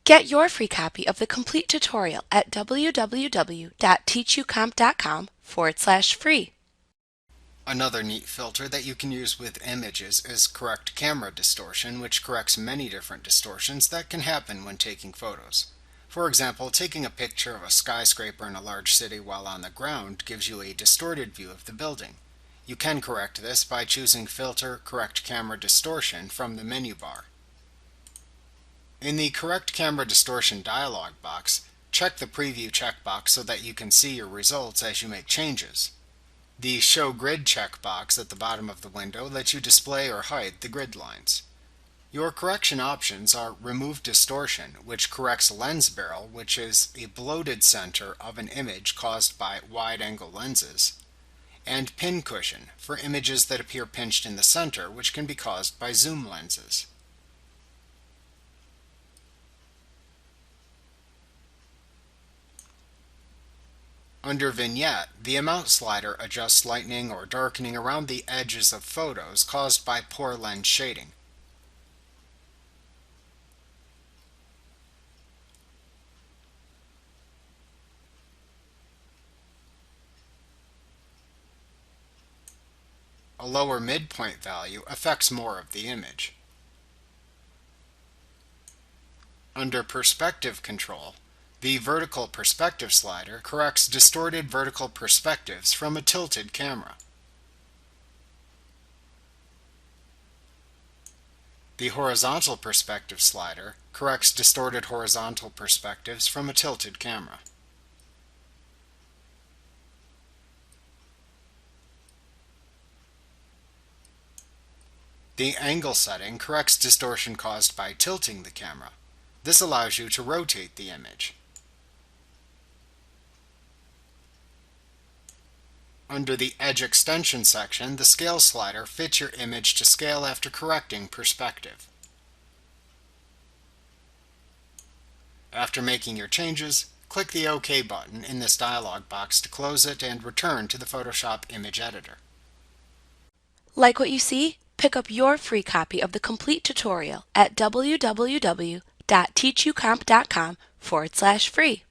Get your free copy of the complete tutorial at www.teachucomp.com/free. Another neat filter that you can use with images is Correct Camera Distortion, which corrects many different distortions that can happen when taking photos. For example, taking a picture of a skyscraper in a large city while on the ground gives you a distorted view of the building. You can correct this by choosing Filter Correct Camera Distortion from the menu bar. In the Correct Camera Distortion dialog box, check the Preview checkbox so that you can see your results as you make changes. The Show Grid checkbox at the bottom of the window lets you display or hide the grid lines. Your correction options are Remove Distortion, which corrects lens barrel, which is a bloated center of an image caused by wide-angle lenses, and Pin Cushion, for images that appear pinched in the center, which can be caused by zoom lenses. Under Vignette, the Amount slider adjusts lightening or darkening around the edges of photos caused by poor lens shading. A lower midpoint value affects more of the image. Under Perspective Control, the Vertical Perspective slider corrects distorted vertical perspectives from a tilted camera. The Horizontal Perspective slider corrects distorted horizontal perspectives from a tilted camera. The Angle setting corrects distortion caused by tilting the camera. This allows you to rotate the image. Under the Edge Extension section, the Scale slider fits your image to scale after correcting perspective. After making your changes, click the OK button in this dialog box to close it and return to the Photoshop image editor. Like what you see? Pick up your free copy of the complete tutorial at www.teachucomp.com/free.